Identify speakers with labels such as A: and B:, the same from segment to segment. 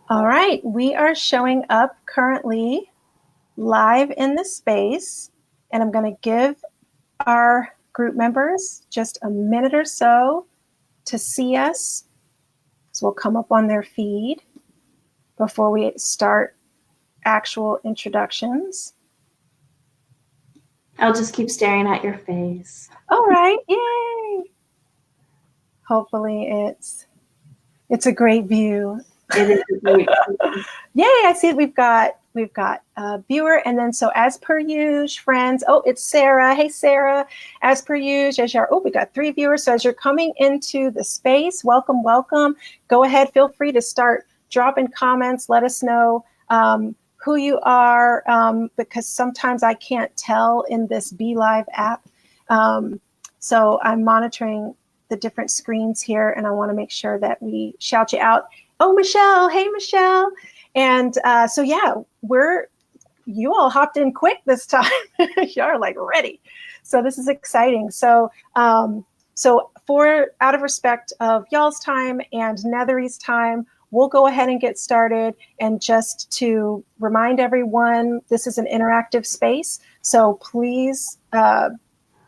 A: All right, we are showing up currently live in the space, and I'm going to give our group members just a minute or so to see us. So we'll come up on their feed before we start actual introductions.
B: I'll just keep staring at your face.
A: All right, yay! Hopefully it's a great view.
B: It is a great view.
A: Yay, I see it. We've got a viewer, and then so as per usual, friends. Oh, it's Sarah. Hey, Sarah. As per usual, we got 3 viewers. So as you're coming into the space, welcome. Go ahead, feel free to start dropping comments. Let us know who you are, because sometimes I can't tell in this BeLive app. So I'm monitoring the different screens here, and I want to make sure that we shout you out. Oh, Michelle. Hey, Michelle. And so, yeah, you all hopped in quick this time. You're like ready. So this is exciting. So for out of respect of y'all's time and Neathery's time, we'll go ahead and get started. And just to remind everyone, this is an interactive space. So please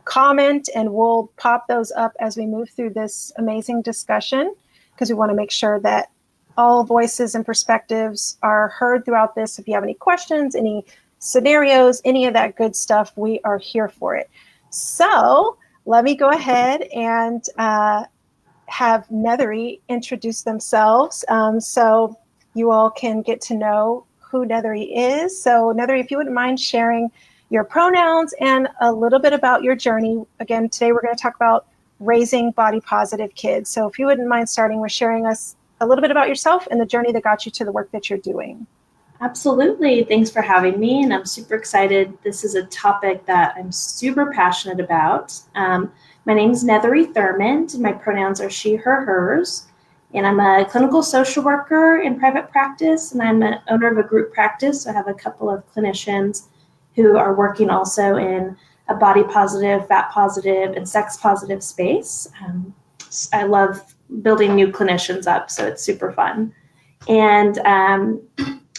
A: comment, and we'll pop those up as we move through this amazing discussion, because we want to make sure that all voices and perspectives are heard throughout this. If you have any questions, any scenarios, any of that good stuff, we are here for it. So let me go ahead and have Neathery introduce themselves, so you all can get to know who Neathery is. So Neathery, if you wouldn't mind sharing your pronouns and a little bit about your journey. Again, today we're going to talk about raising body positive kids. So if you wouldn't mind starting with sharing us a little bit about yourself and the journey that got you to the work that you're doing.
B: Absolutely. Thanks for having me. And I'm super excited. This is a topic that I'm super passionate about. My name is Neathery Thurmond. My pronouns are she, her, hers. And I'm a clinical social worker in private practice. And I'm an owner of a group practice. So I have a couple of clinicians who are working also in a body positive, fat positive, and sex positive space. I love building new clinicians up, so it's super fun. And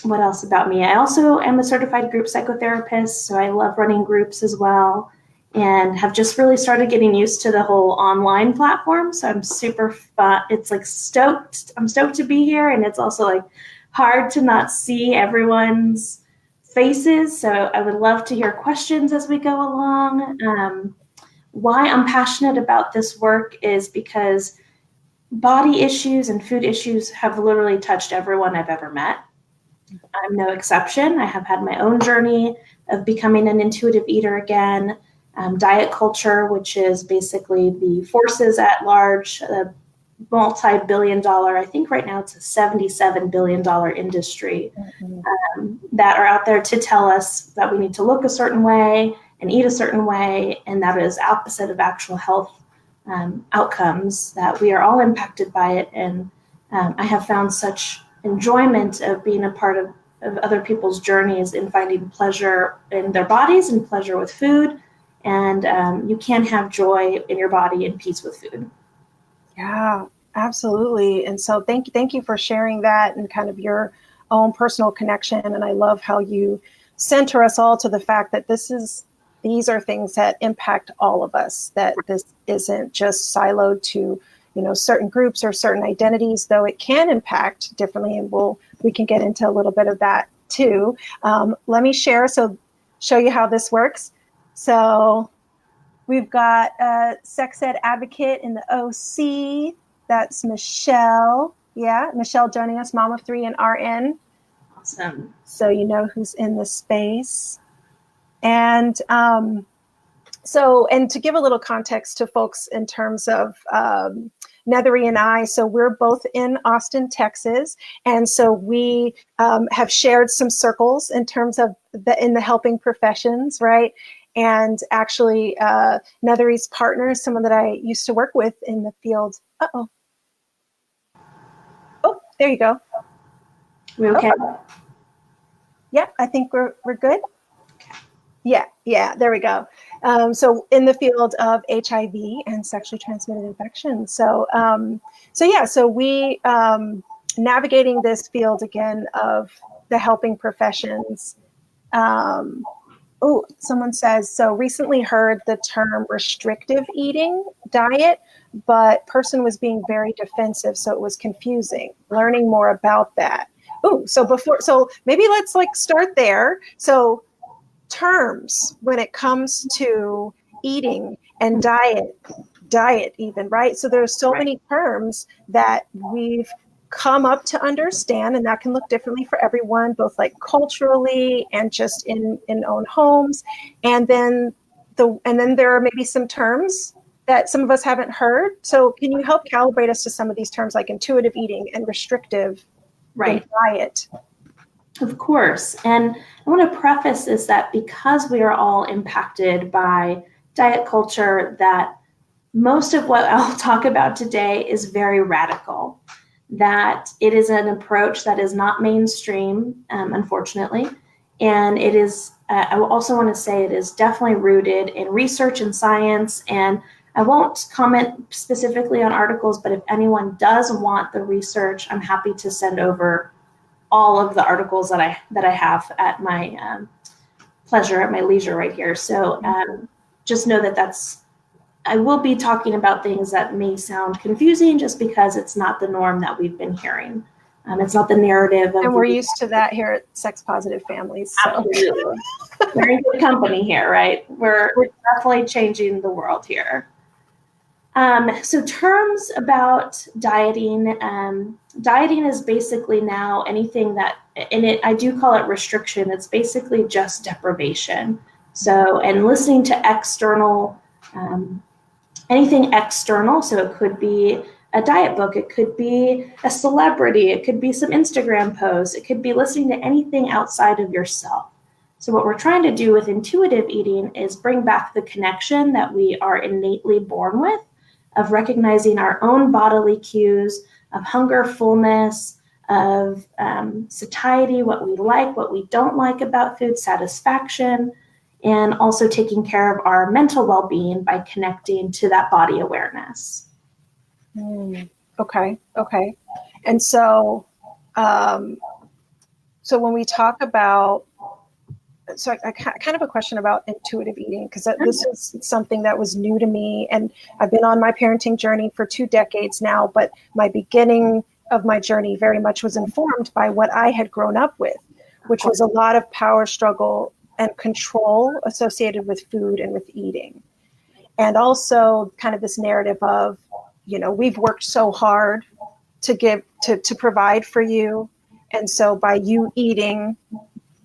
B: what else about me? I also am a certified group psychotherapist, so I love running groups as well, and have just really started getting used to the whole online platform. So I'm super fun. It's like I'm stoked to be here, and it's also like hard to not see everyone's faces. So I would love to hear questions as we go along. Why I'm passionate about this work is because body issues and food issues have literally touched everyone I've ever met. I'm no exception. I have had my own journey of becoming an intuitive eater again. Diet culture, which is basically the forces at large, a multi-billion-dollar, I think right now it's a $77 billion industry, that are out there to tell us that we need to look a certain way and eat a certain way, and that is opposite of actual health outcomes, that we are all impacted by it. And I have found such enjoyment of being a part of other people's journeys in finding pleasure in their bodies and pleasure with food. And you can have joy in your body and peace with food.
A: Yeah, absolutely. And so thank you for sharing that and kind of your own personal connection. And I love how you center us all to the fact that these are things that impact all of us, that this isn't just siloed to, certain groups or certain identities, though it can impact differently. And we can get into a little bit of that too. Let me show you how this works. So we've got a sex ed advocate in the OC. That's Michelle. Yeah, Michelle joining us, mom of 3 and RN.
B: Awesome.
A: So you know who's in the space. And and to give a little context to folks in terms of Neathery and I, so we're both in Austin, Texas. And so we have shared some circles in terms of in the helping professions, right? And actually Neathery's partner is someone that I used to work with in the field. Oh, there you go.
B: We okay?
A: Oh. Yeah, I think we're good. Yeah, there we go. So in the field of HIV and sexually transmitted infections. So we navigating this field again of the helping professions. Someone says, so recently heard the term restrictive eating diet, but person was being very defensive, so it was confusing. Learning more about that. So maybe let's start there. So terms when it comes to eating and diet even, right? So there's so many terms that we've come up to understand, and that can look differently for everyone, both culturally and just in own homes. And then there are maybe some terms that some of us haven't heard. So can you help calibrate us to some of these terms like intuitive eating and restrictive diet?
B: Of course. And I want to preface is that because we are all impacted by diet culture, that most of what I'll talk about today is very radical, that it is an approach that is not mainstream, unfortunately. And it is, I also want to say it is definitely rooted in research and science. And I won't comment specifically on articles, but if anyone does want the research, I'm happy to send over all of the articles that I have at my pleasure, at my leisure right here. So just know that I will be talking about things that may sound confusing just because it's not the norm that we've been hearing. It's not the narrative.
A: And we're used to that here at Sex Positive Families. So.
B: Absolutely. We're in good company here, right? We're definitely changing the world here. So terms about dieting. Dieting is basically now anything that, I do call it restriction. It's basically just deprivation. So, and listening to external, anything external. So it could be a diet book. It could be a celebrity. It could be some Instagram posts. It could be listening to anything outside of yourself. So what we're trying to do with intuitive eating is bring back the connection that we are innately born with, of recognizing our own bodily cues, of hunger, fullness, of satiety, what we like, what we don't like about food, satisfaction, and also taking care of our mental well-being by connecting to that body awareness.
A: Okay. And so, so when we talk about, so I kind of a question about intuitive eating, because this is something that was new to me, and I've been on my parenting journey for 2 decades now, but my beginning of my journey very much was informed by what I had grown up with, which was a lot of power struggle and control associated with food and with eating. And also kind of this narrative of, we've worked so hard to provide for you. And so by you eating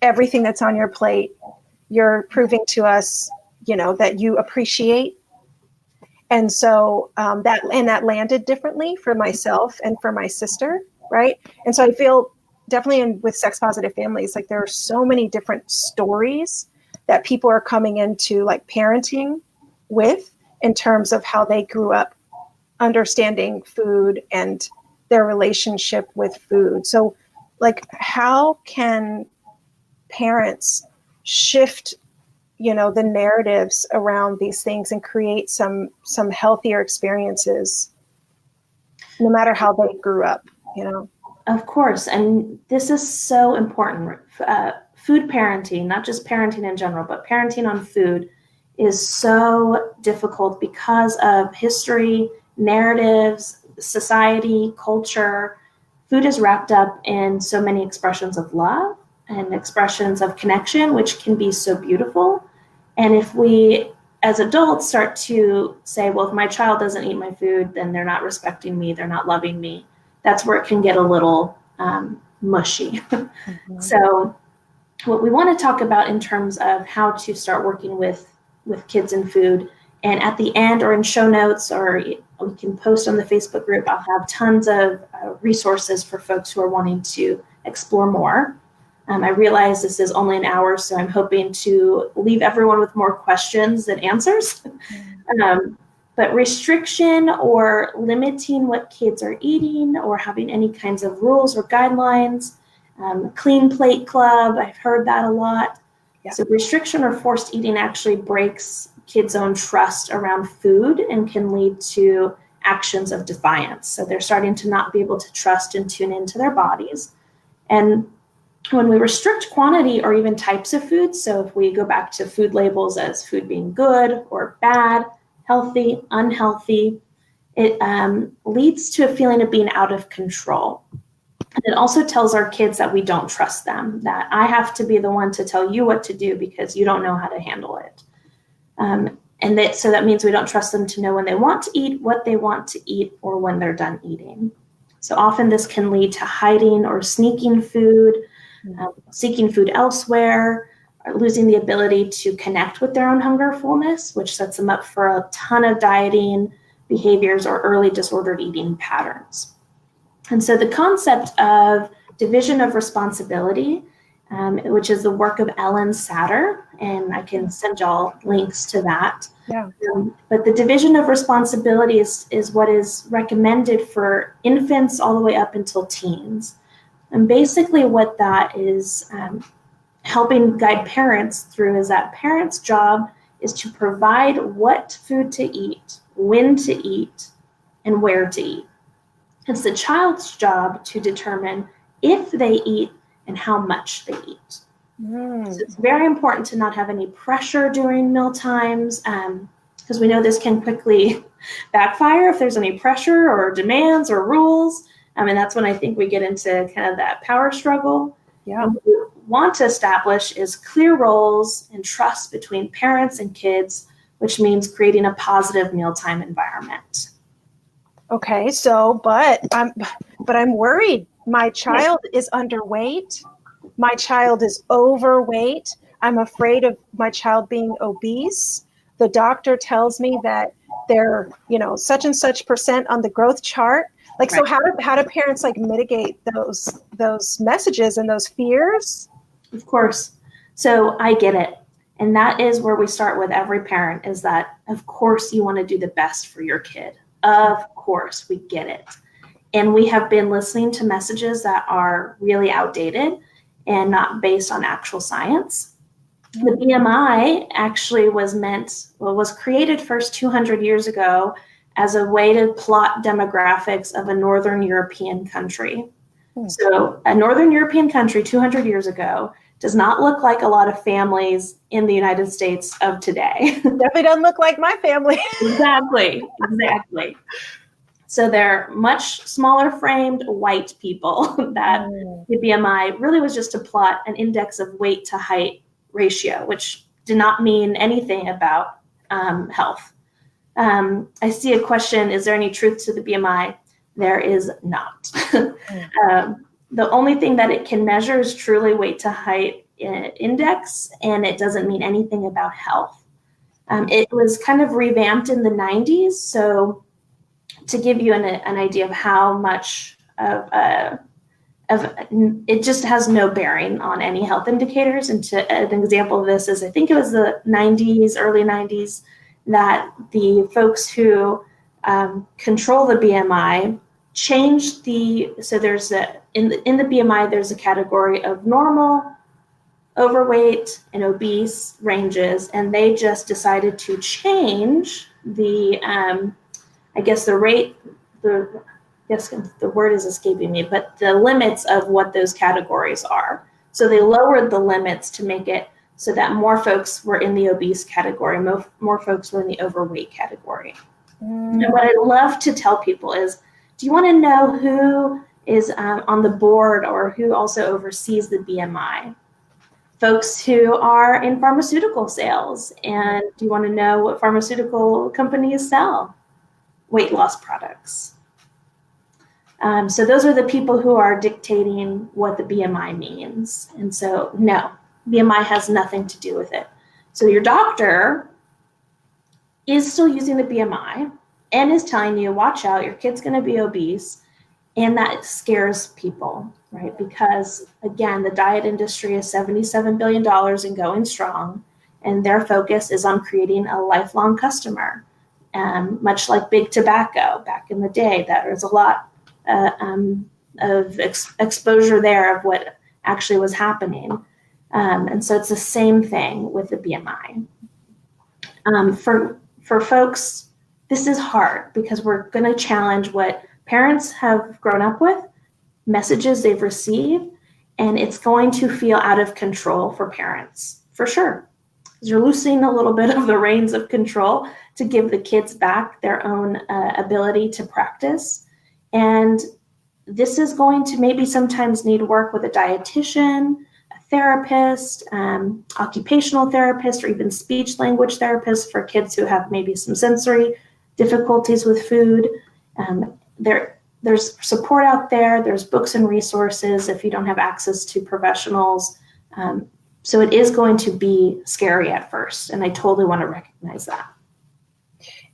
A: everything that's on your plate, you're proving to us, that you appreciate. And so that landed differently for myself and for my sister, right? And so I feel definitely with sex positive families, there are so many different stories that people are coming into parenting with in terms of how they grew up understanding food and their relationship with food. So how can parents shift, the narratives around these things and create some healthier experiences, no matter how they grew up,
B: Of course. And this is so important. Food parenting, not just parenting in general, but parenting on food is so difficult because of history, narratives, society, culture. Food is wrapped up in so many expressions of love and expressions of connection, which can be so beautiful. And if we, as adults, start to say, well, if my child doesn't eat my food, then they're not respecting me, they're not loving me, that's where it can get a little mushy. Mm-hmm. So what we want to talk about in terms of how to start working with kids and food, and at the end or in show notes, or we can post on the Facebook group, I'll have tons of resources for folks who are wanting to explore more. I realize this is only an hour, so I'm hoping to leave everyone with more questions than answers. But restriction or limiting what kids are eating or having any kinds of rules or guidelines, clean plate club, I've heard that a lot. Yeah. So restriction or forced eating actually breaks kids' own trust around food and can lead to actions of defiance. So they're starting to not be able to trust and tune into their bodies. And when we restrict quantity or even types of foods, so if we go back to food labels as food being good or bad, healthy, unhealthy, it leads to a feeling of being out of control. And it also tells our kids that we don't trust them, that I have to be the one to tell you what to do because you don't know how to handle it. So that means we don't trust them to know when they want to eat, what they want to eat, or when they're done eating. So often this can lead to hiding or sneaking food, seeking food elsewhere, or losing the ability to connect with their own hunger fullness, which sets them up for a ton of dieting behaviors or early disordered eating patterns. And so the concept of division of responsibility, which is the work of Ellen Satter, and I can send y'all links to that.
A: Yeah.
B: But the division of responsibility is what is recommended for infants all the way up until teens. And basically what that is helping guide parents through is that parents' job is to provide what food to eat, when to eat, and where to eat. It's the child's job to determine if they eat and how much they eat. So it's very important to not have any pressure during meal times, because we know this can quickly backfire if there's any pressure or demands or rules. And that's when I think we get into kind of that power struggle.
A: Yeah.
B: And what we want to establish is clear roles and trust between parents and kids, which means creating a positive mealtime environment.
A: Okay, so but I'm worried. My child is underweight. My child is overweight. I'm afraid of my child being obese. The doctor tells me that they're, such and such percent on the growth chart. Like, right. So how do parents mitigate those messages and those fears?
B: Of course. So I get it. And that is where we start with every parent, is that, of course, you want to do the best for your kid. Of course, we get it. And we have been listening to messages that are really outdated and not based on actual science. The BMI actually was created first 200 years ago as a way to plot demographics of a Northern European country. So a Northern European country 200 years ago does not look like a lot of families in the United States of today.
A: Definitely doesn't look like my family.
B: Exactly. So they're much smaller framed white people that the BMI really was just to plot an index of weight to height ratio, which did not mean anything about health. I see a question, is there any truth to the BMI? There is not. The only thing that it can measure is truly weight to height index, and it doesn't mean anything about health. It was kind of revamped in the 90s. So to give you an idea of how much of it just has no bearing on any health indicators. And an example of this is, I think it was the 90s, early 90s, that the folks who control the BMI changed so there's in the BMI, there's a category of normal, overweight, and obese ranges, and they just decided to change the the word is escaping me, but the limits of what those categories are. So they lowered the limits to make it so that more folks were in the obese category, more folks were in the overweight category. And what I love to tell people is, do you want to know who is on the board or who also oversees the BMI? Folks who are in pharmaceutical sales. And do you want to know what pharmaceutical companies sell? Weight loss products. So those are the people who are dictating what the BMI means. And so, no, BMI has nothing to do with it. So your doctor is still using the BMI and is telling you, watch out, your kid's going to be obese. And that scares people, right? Because, again, the diet industry is $77 billion and going strong. And their focus is on creating a lifelong customer. Much like big tobacco back in the day, that there's a lot of exposure there of what actually was happening. And so it's the same thing with the BMI. For folks, this is hard because we're going to challenge what parents have grown up with, messages they've received, and it's going to feel out of control for parents, for sure. You're loosening a little bit of the reins of control to give the kids back their own ability to practice. And this is going to maybe sometimes need work with a dietitian, a therapist, occupational therapist, or even speech language therapist for kids who have maybe some sensory difficulties with food. There's support out there. There's books and resources if you don't have access to professionals. So it is going to be scary at first, and I totally want to recognize that.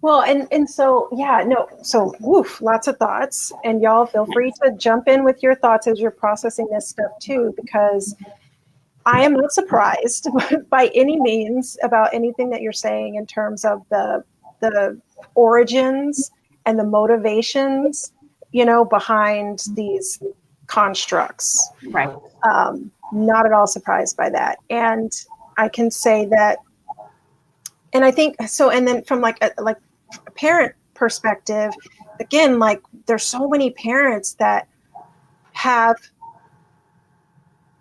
A: Well, and so, yeah, no, so woof, lots of thoughts, and y'all feel free to jump in with your thoughts as you're processing this stuff too, because I am not surprised by any means about anything that you're saying in terms of the origins and the motivations, behind these constructs.
B: Right.
A: Not at all surprised by that. And I can say that, and I think so, and then from like a parent perspective, again, like there's so many parents that have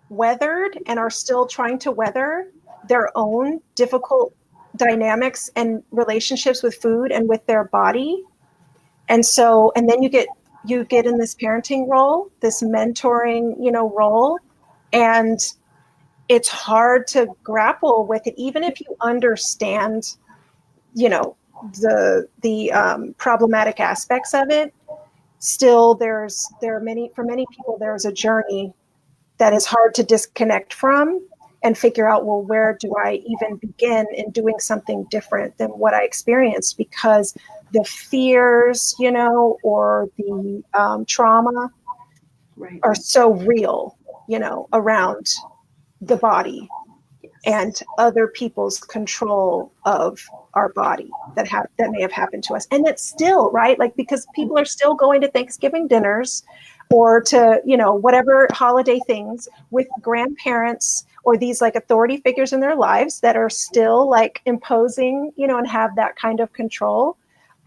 A: weathered and are still trying to weather their own difficult dynamics and relationships with food and with their body. And so, and then you get in this parenting role, this mentoring, role, and it's hard to grapple with it, even if you understand, the problematic aspects of it. Still, for many people, there's a journey that is hard to disconnect from and figure out, well, where do I even begin in doing something different than what I experienced? Because the fears, or the trauma
B: Right.
A: are so real, around the body and other people's control of our body that may have happened to us. And it's still, right? Like, because people are still going to Thanksgiving dinners or to, whatever holiday things with grandparents or these like authority figures in their lives that are still like imposing, and have that kind of control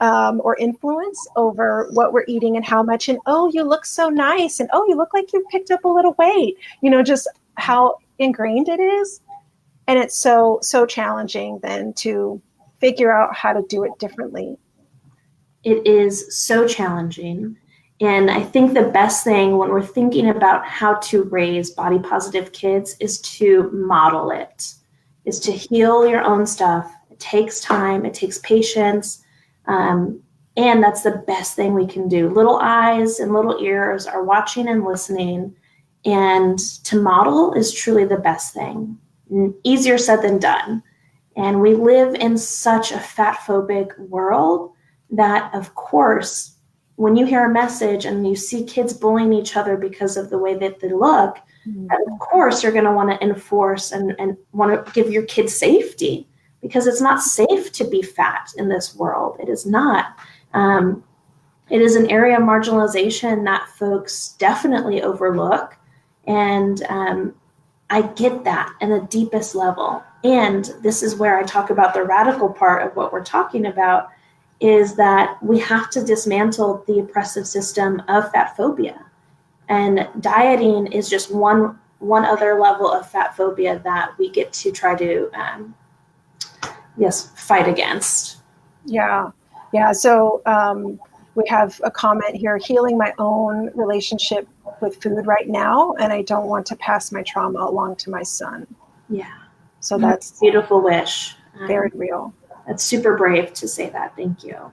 A: or influence over what we're eating and how much. And, oh, you look so nice. And, oh, you look like you picked up a little weight, just how ingrained it is. And it's so challenging then to figure out how to do it differently.
B: It is so challenging. And I think the best thing when we're thinking about how to raise body positive kids is to model it, is to heal your own stuff. It takes time, it takes patience. And that's the best thing we can do. Little eyes and little ears are watching and listening. And to model is truly the best thing. Easier said than done. And we live in such a fat-phobic world that, of course, when you hear a message and you see kids bullying each other because of the way that they look, of course, you're going to want to enforce and want to give your kids safety, because it's not safe to be fat in this world. It is not. It is an area of marginalization that folks definitely overlook. And I get that in the deepest level. And this is where I talk about the radical part of what we're talking about, is that we have to dismantle the oppressive system of fat phobia. And dieting is just one other level of fat phobia that we get to try to, fight against.
A: Yeah. So we have a comment here: healing my own relationship with food right now, and I don't want to pass my trauma along to my son.
B: Yeah.
A: So that's
B: a beautiful wish.
A: Very real.
B: That's super brave to say that. Thank you.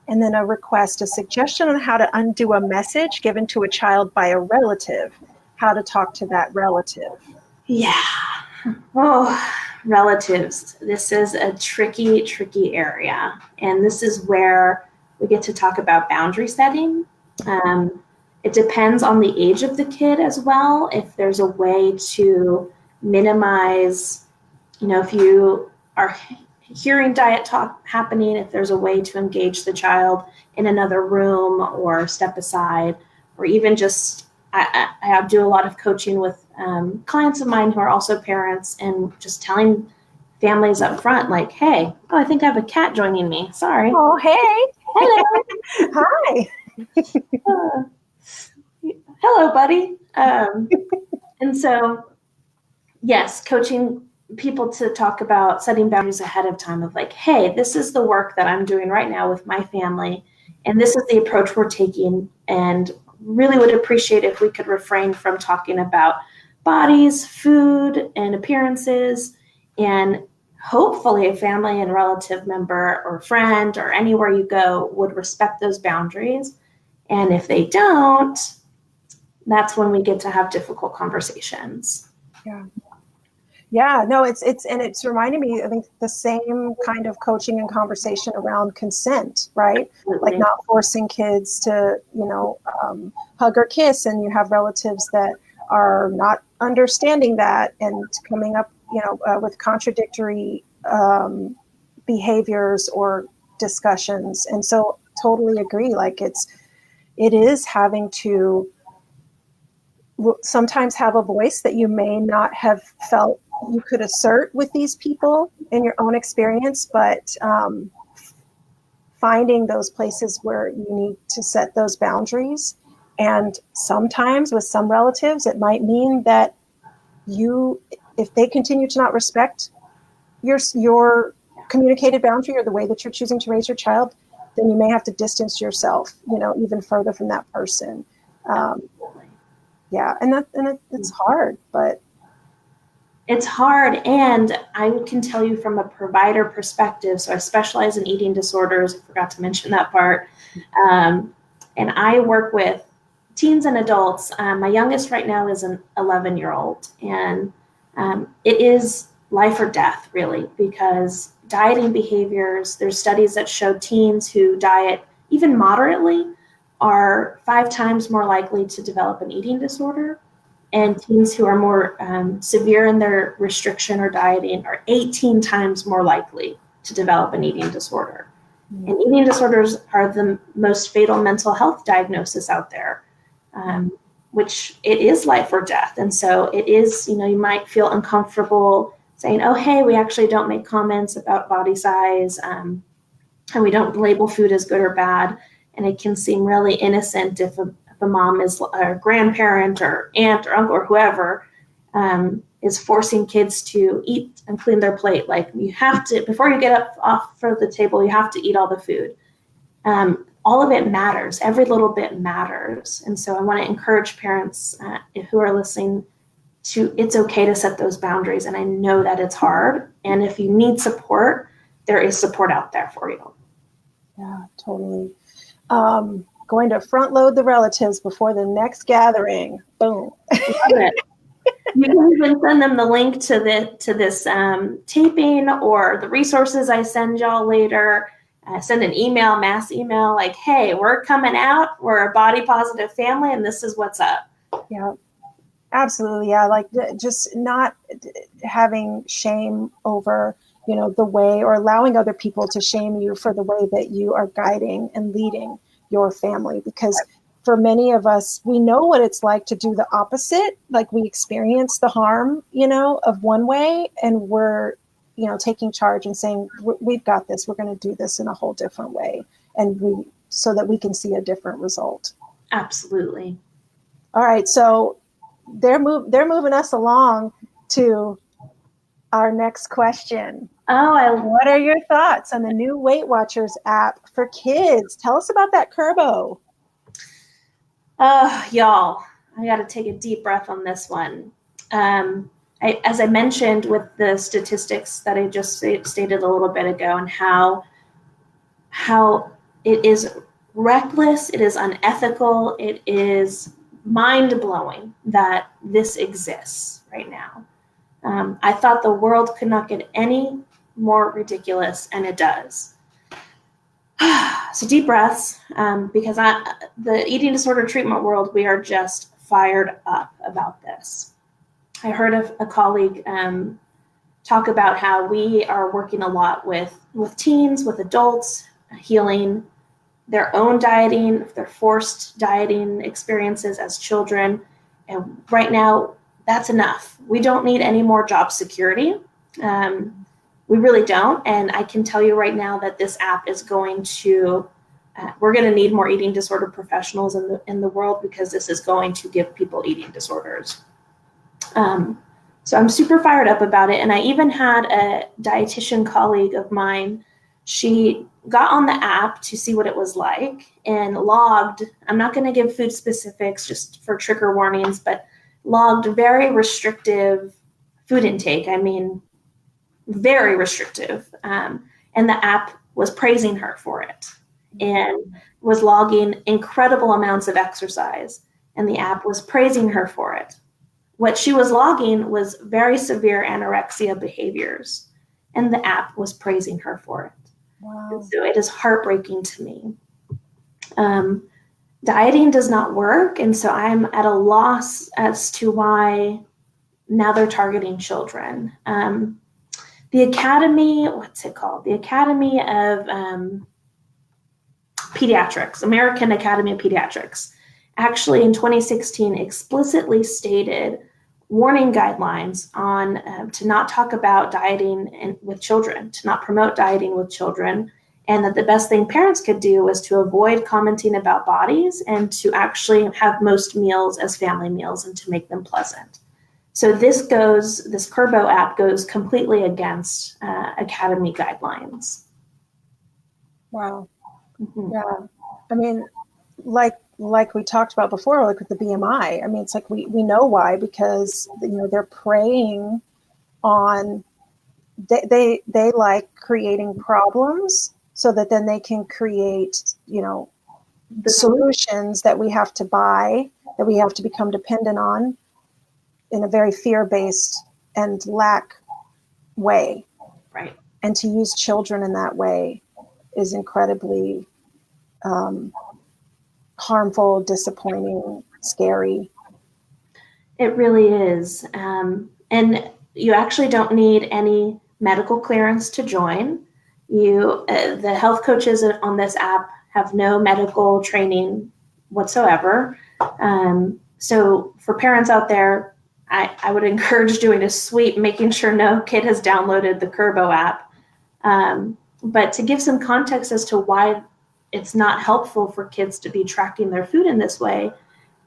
A: And then a suggestion on how to undo a message given to a child by a relative, how to talk to that relative.
B: Yeah. Oh, relatives. This is a tricky area. And this is where we get to talk about boundary setting. It depends on the age of the kid as well. If there's a way to minimize, if you are hearing diet talk happening, if there's a way to engage the child in another room or step aside, or even just, I do a lot of coaching with clients of mine who are also parents, and just telling families up front, like, hey, oh, I think I have a cat joining me. Sorry.
A: Oh, hey.
B: Hello.
A: Hi.
B: Hello, buddy. And so, yes, coaching people to talk about setting boundaries ahead of time of like, hey, this is the work that I'm doing right now with my family, and this is the approach we're taking, and really would appreciate if we could refrain from talking about bodies, food, and appearances, and hopefully a family and relative member or friend or anywhere you go would respect those boundaries. And if they don't, that's when we get to have difficult conversations.
A: Yeah. Yeah, no, it's reminding me, I think, the same kind of coaching and conversation around consent, right?
B: Absolutely.
A: Like not forcing kids to, hug or kiss, and you have relatives that are not understanding that and coming up, with contradictory behaviors or discussions. And so totally agree. Like it is having to sometimes have a voice that you may not have felt you could assert with these people in your own experience, but finding those places where you need to set those boundaries. And sometimes with some relatives, it might mean that if they continue to not respect your communicated boundary or the way that you're choosing to raise your child, then you may have to distance yourself, even further from that person. Yeah, and it's hard, but
B: it's hard. And I can tell you from a provider perspective, so I specialize in eating disorders. I forgot to mention that part. And I work with teens and adults. My youngest right now is an 11-year-old, and it is life or death, really, because dieting behaviors, there's studies that show teens who diet even moderately are 5 times more likely to develop an eating disorder, and teens who are more severe in their restriction or dieting are 18 times more likely to develop an eating disorder. Mm-hmm. And eating disorders are the most fatal mental health diagnosis out there, which it is life or death. And so it is, you might feel uncomfortable saying, oh, hey, we actually don't make comments about body size, and we don't label food as good or bad. And it can seem really innocent if a mom is a grandparent or aunt or uncle or whoever is forcing kids to eat and clean their plate. Like, you have to, before you get up off for the table, you have to eat all the food. All of it matters. Every little bit matters. And so I want to encourage parents who are listening it's okay to set those boundaries. And I know that it's hard. And if you need support, there is support out there for you.
A: Yeah, totally. Going to front load the relatives before the next gathering. Boom.
B: Love it. You can even send them the link to this taping or the resources I send y'all later. Send an email, mass email, like, hey, we're coming out. We're a body positive family, and this is what's up.
A: Yeah, absolutely. Yeah, like just not having shame over the way, or allowing other people to shame you for the way that you are guiding and leading your family. Because for many of us, we know what it's like to do the opposite. Like, we experience the harm, of one way, and we're, taking charge and saying, we've got this, we're going to do this in a whole different way. And so that we can see a different result.
B: Absolutely.
A: All right. So they're moving us along to our next question. What are your thoughts on the new Weight Watchers app for kids? Tell us about that Kurbo.
B: Y'all, I got to take a deep breath on this one. As I mentioned with the statistics that I just stated a little bit ago, and how it is reckless, it is unethical, it is mind-blowing that this exists right now. I thought the world could not get any more ridiculous, and it does. So deep breaths, because the eating disorder treatment world, we are just fired up about this. I heard a colleague talk about how we are working a lot with teens, with adults, healing their own dieting, their forced dieting experiences as children. And right now, that's enough. We don't need any more job security. we really don't. And I can tell you right now that this app is going to, we're going to need more eating disorder professionals in the world, because this is going to give people eating disorders. So I'm super fired up about it. And I even had a dietitian colleague of mine. She got on the app to see what it was like and logged, I'm not going to give food specifics just for trigger warnings, but logged very restrictive food intake. I mean, very restrictive. And the app was praising her for it and was logging incredible amounts of exercise. And the app was praising her for it. What she was logging was very severe anorexia behaviors, and the app was praising her for it.
A: Wow.
B: And so it is heartbreaking to me. Dieting does not work, and so I'm at a loss as to why now they're targeting children. The Academy, what's it called? The Academy of Pediatrics, American Academy of Pediatrics, actually in 2016 explicitly stated warning guidelines on to not talk about dieting with children, to not promote dieting with children, and that the best thing parents could do was to avoid commenting about bodies and to actually have most meals as family meals and to make them pleasant. So this Kurbo app goes completely against Academy guidelines.
A: Wow.
B: Mm-hmm.
A: Yeah. I mean, like we talked about before, like with the BMI, I mean, it's like we know why, because, they're preying on, they like creating problems so that then they can create, the solutions that we have to buy, that we have to become dependent on in a very fear-based and lack way.
B: Right.
A: And to use children in that way is incredibly harmful, disappointing, scary.
B: It really is. And you actually don't need any medical clearance to join. The health coaches on this app have no medical training whatsoever. So for parents out there, I would encourage doing a sweep, making sure no kid has downloaded the Kurbo app. But to give some context as to why it's not helpful for kids to be tracking their food in this way,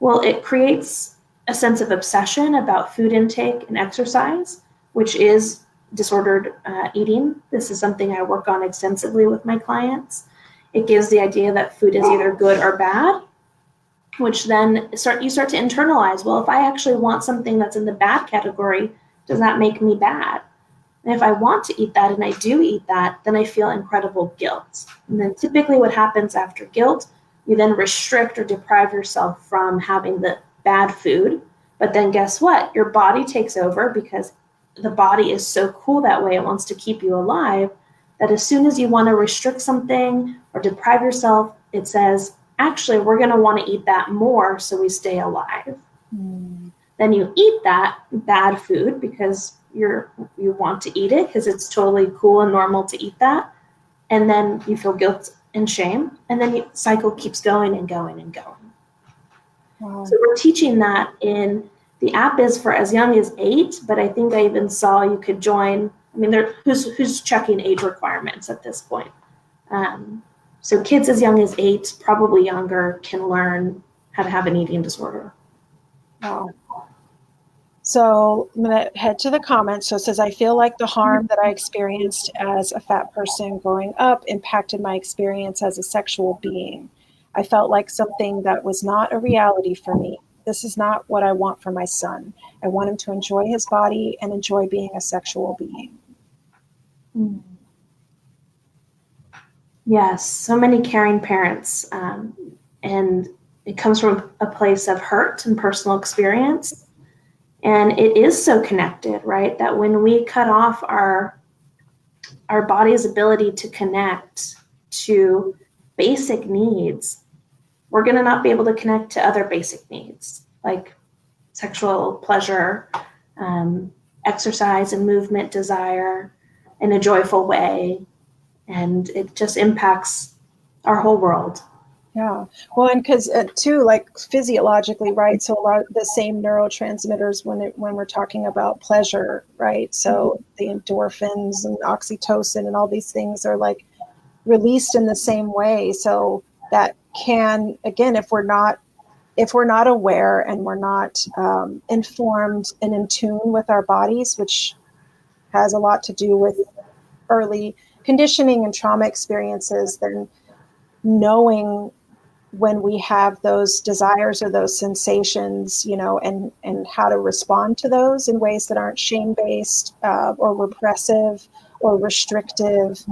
B: well, it creates a sense of obsession about food intake and exercise, which is disordered eating. This is something I work on extensively with my clients. It gives the idea that food is either good or bad, which then you start to internalize, well, if I actually want something that's in the bad category, does that make me bad? And if I want to eat that and I do eat that, then I feel incredible guilt. And then typically what happens after guilt, you then restrict or deprive yourself from having the bad food. But then guess what? Your body takes over, because the body is so cool that way. It wants to keep you alive, that as soon as you want to restrict something or deprive yourself, it says, actually, we're going to want to eat that more so we stay alive. Then you eat that bad food because you want to eat it because it's totally cool and normal to eat that. And then you feel guilt and shame. And then the cycle keeps going and going and going. Wow. So we're teaching that in the app is for as young as 8, but I think I even saw you could join. I mean, who's checking age requirements at this point? So kids as young as 8, probably younger, can learn how to have an eating disorder.
A: Wow. So I'm going to head to the comments. So it says, I feel like the harm that I experienced as a fat person growing up impacted my experience as a sexual being. I felt like something that was not a reality for me. This is not what I want for my son. I want him to enjoy his body and enjoy being a sexual being.
B: Yes, so many caring parents. And it comes from a place of hurt and personal experience. And it is so connected, right? That when we cut off our body's ability to connect to basic needs, we're going to not be able to connect to other basic needs like sexual pleasure, exercise and movement desire in a joyful way. And it just impacts our whole world.
A: Yeah. Well, and because too, like physiologically, right? So a lot of the same neurotransmitters when we're talking about pleasure, right? So the endorphins and oxytocin and all these things are like released in the same way. So that can, again, if we're not aware and we're not informed and in tune with our bodies, which has a lot to do with early conditioning and trauma experiences, then knowing when we have those desires or those sensations, and how to respond to those in ways that aren't shame-based or repressive or restrictive.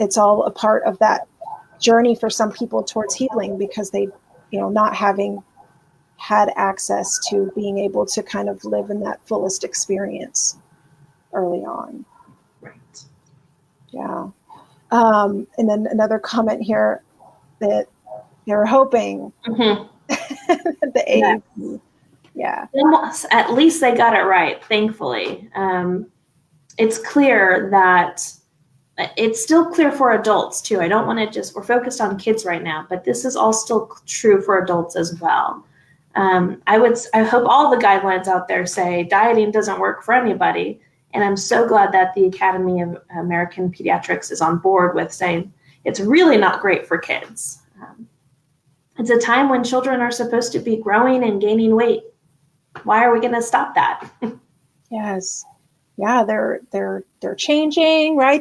A: It's all a part of that journey for some people towards healing, because they, not having had access to being able to kind of live in that fullest experience early on.
B: Right.
A: Yeah. And then another comment here that they're hoping the
B: Yes.
A: AAP. Yeah.
B: At least they got it right, thankfully. It's clear that it's still clear for adults too. I don't want to we're focused on kids right now, but this is all still true for adults as well. I hope all the guidelines out there say dieting doesn't work for anybody. And I'm so glad that the Academy of American Pediatrics is on board with saying it's really not great for kids. It's a time when children are supposed to be growing and gaining weight. Why are we going to stop that?
A: Yes. Yeah, they're changing, right?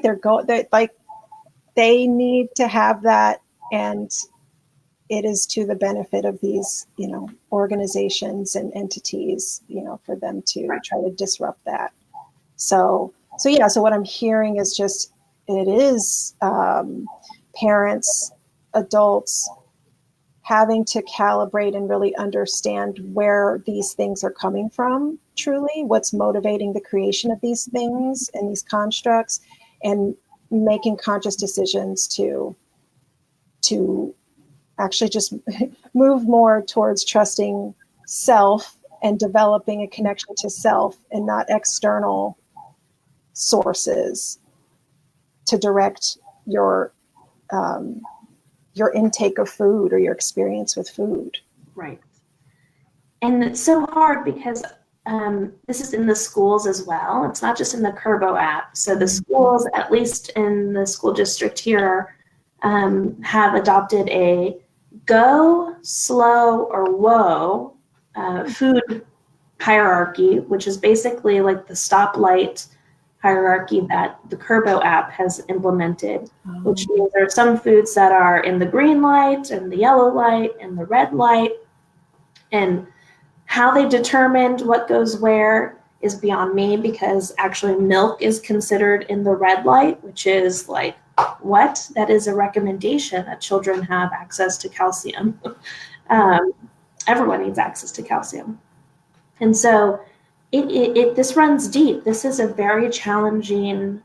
A: They need to have that, and it is to the benefit of these, organizations and entities, for them to try to disrupt that. So yeah, so what I'm hearing is just, it is parents, adults having to calibrate and really understand where these things are coming from, truly, what's motivating the creation of these things and these constructs, and making conscious decisions to actually just move more towards trusting self and developing a connection to self and not external sources to direct your intake of food or your experience with food.
B: Right. And it's so hard because this is in the schools as well. It's not just in the Curbo app. So the schools, at least in the school district here, have adopted a go, slow, or whoa food hierarchy, which is basically like the stoplight hierarchy that the Curbo app has implemented, which means there are some foods that are in the green light and the yellow light and the red light, and how they determined what goes where is beyond me, because actually milk is considered in the red light, which is like, what? That is a recommendation that children have access to calcium. Everyone needs access to calcium. And so this runs deep. This is a very challenging,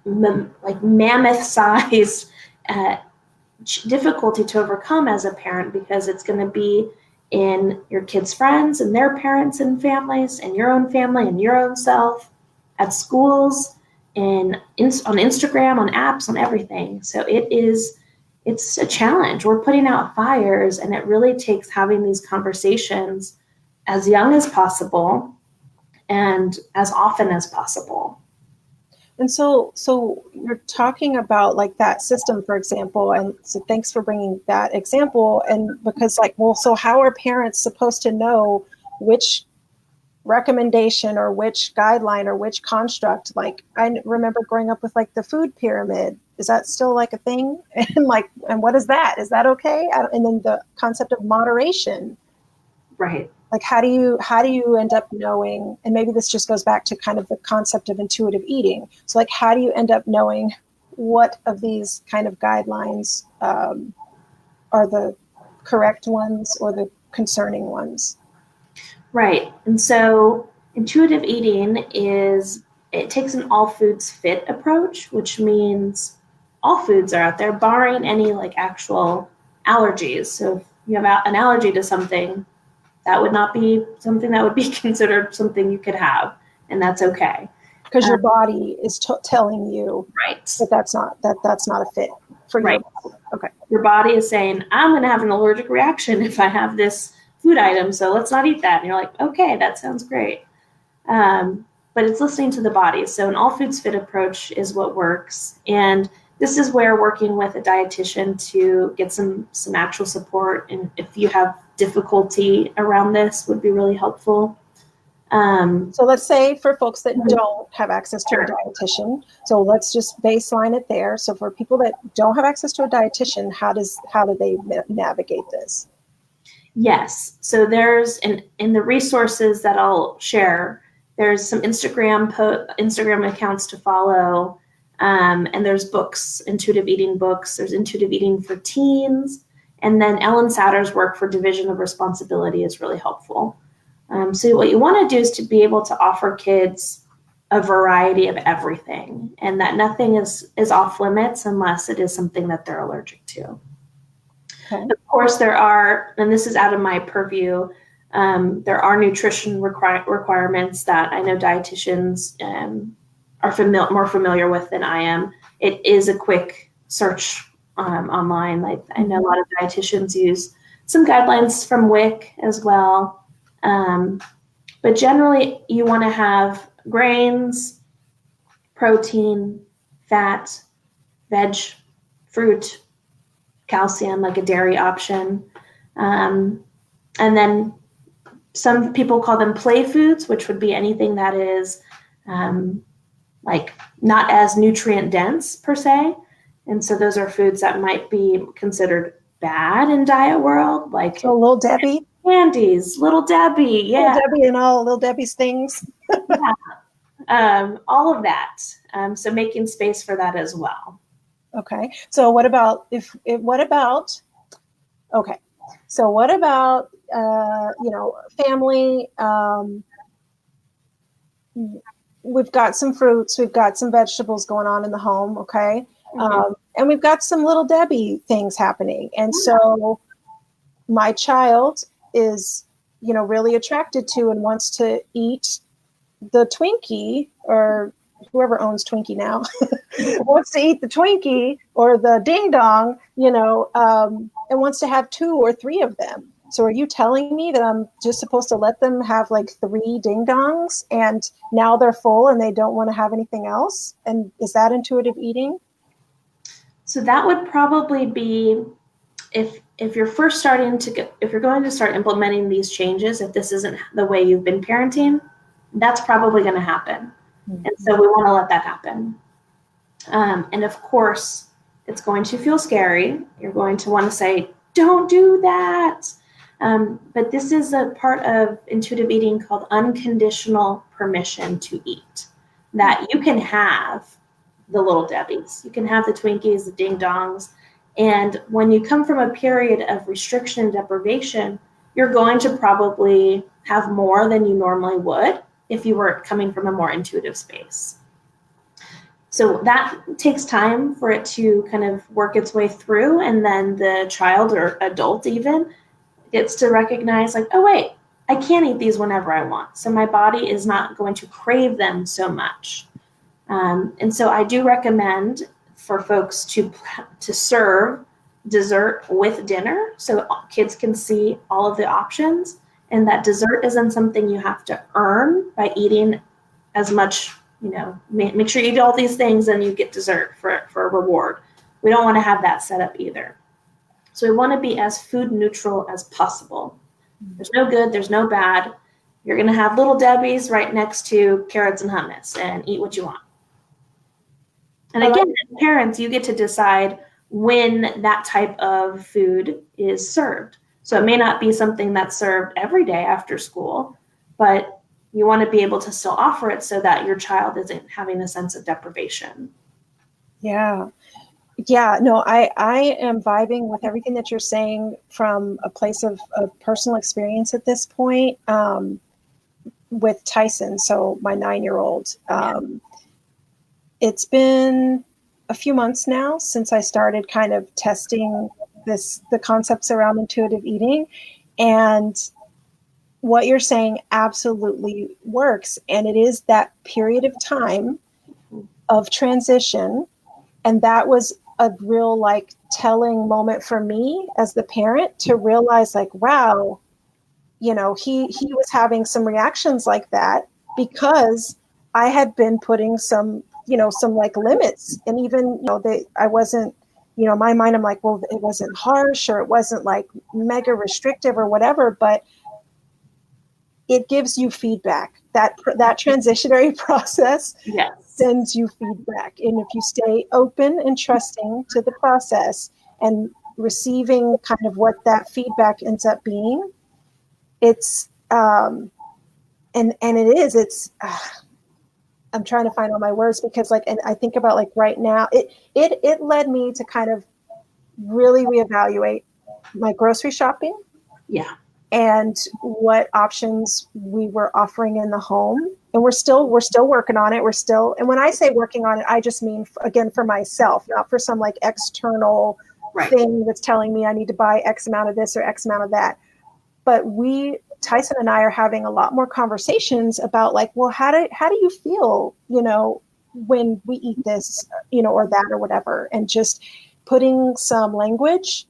B: mammoth-sized difficulty to overcome as a parent, because it's going to be in your kids' friends and their parents and families, and your own family and your own self, at schools, on Instagram, on apps, on everything. So it's a challenge. We're putting out fires, and it really takes having these conversations as young as possible and as often as possible.
A: And so you're talking about like that system, for example, and so thanks for bringing that example. And because so how are parents supposed to know which recommendation or which guideline or which construct? Like, I remember growing up with like the food pyramid. Is that still like a thing? And what is that? Is that okay? And then the concept of moderation.
B: Right.
A: Like, how do you end up knowing, and maybe this just goes back to kind of the concept of intuitive eating. So like, how do you end up knowing what of these kind of guidelines are the correct ones or the concerning ones?
B: Right. And so intuitive eating it takes an all foods fit approach, which means all foods are out there, barring any like actual allergies. So if you have an allergy to something, that would not be something that would be considered something you could have, and that's okay.
A: because your body is telling you
B: Right.
A: that that's not a fit for you.
B: Right.
A: Okay.
B: Your body is saying, I'm going to have an allergic reaction if I have this food item, so let's not eat that. And you're like, okay, that sounds great. But it's listening to the body. So an all foods fit approach is what works. And this is where working with a dietitian to get some actual support, and if you have difficulty around this, would be really helpful.
A: So let's say for folks that don't have access to a dietitian, so let's just baseline it there. So for people that don't have access to a dietitian, how do they navigate this?
B: Yes. So there's in the resources that I'll share, there's some Instagram accounts to follow, and there's books, intuitive eating books. There's intuitive eating for teens, and then Ellen Satter's work for division of responsibility is really helpful. So what you want to do is to be able to offer kids a variety of everything, and that nothing is off limits unless it is something that they're allergic to. Okay. Of course, there are, and this is out of my purview, there are nutrition requirements that I know dietitians are more familiar with than I am. It is a quick search online. Like I know a lot of dietitians use some guidelines from WIC as well. But generally, you want to have grains, protein, fat, veg, fruit, calcium, like a dairy option. And then some people call them play foods, which would be anything that is like not as nutrient dense per se. And so those are foods that might be considered bad in diet world, like
A: so Little Debbie.
B: Candies, Little Debbie, yeah.
A: Little Debbie and all Little Debbie's things.
B: Yeah. All of that. So making space for that as well.
A: Okay. So what about family? We've got some fruits, we've got some vegetables going on in the home. Okay. Mm-hmm. And we've got some Little Debbie things happening. And so my child is, really attracted to and wants to eat the Twinkie, or whoever owns Twinkie now wants to eat the Twinkie or the ding dong, and wants to have 2 or 3 of them. So are you telling me that I'm just supposed to let them have like 3 ding dongs and now they're full and they don't want to have anything else? And is that intuitive eating?
B: So that would probably be if you're first if you're going to start implementing these changes, if this isn't the way you've been parenting, that's probably going to happen. Mm-hmm. And so we want to let that happen. And of course, it's going to feel scary. You're going to want to say, don't do that. But this is a part of intuitive eating called Unconditional Permission To Eat, that you can have the Little Debbies, you can have the Twinkies, the ding dongs. And when you come from a period of restriction and deprivation, you're going to probably have more than you normally would if you were coming from a more intuitive space. So that takes time for it to kind of work its way through. And then the child or adult even gets to recognize like, oh, wait, I can eat these whenever I want. So my body is not going to crave them so much. And so I do recommend for folks to serve dessert with dinner so kids can see all of the options. And that dessert isn't something you have to earn by eating as much, make sure you eat all these things and you get dessert for a reward. We don't want to have that set up either. So we want to be as food neutral as possible. There's no good, there's no bad. You're going to have Little Debbie's right next to carrots and hummus and eat what you want. And again, as parents, you get to decide when that type of food is served. So it may not be something that's served every day after school, but you want to be able to still offer it so that your child isn't having a sense of deprivation.
A: Yeah. Yeah, no, I am vibing with everything that you're saying from a place of personal experience at this point with Tyson. So my 9-year-old, it's been a few months now since I started kind of testing the concepts around intuitive eating. And what you're saying absolutely works. And it is that period of time of transition. And that was a real like telling moment for me as the parent to realize like, wow, you know, he was having some reactions like that because I had been putting some, you know, some like limits. And even, you know, I wasn't, you know, in my mind, I'm like, well, it wasn't harsh or it wasn't like mega restrictive or whatever, but it gives you feedback. That transitionary process
B: Yes.
A: sends you feedback. And if you stay open and trusting to the process and receiving kind of what that feedback ends up being, it's and it is, it's I'm trying to find all my words because like, and I think about like right now, it led me to kind of really reevaluate my grocery shopping.
B: Yeah.
A: And what options we were offering in the home. And we're still working on it. And when I say working on it, I just mean, again, for myself, not for some like external thing that's telling me I need to buy X amount of this or X amount of that. But Tyson and I are having a lot more conversations about like, well, how do you feel, you know, when we eat this, you know, or that or whatever, and just putting some language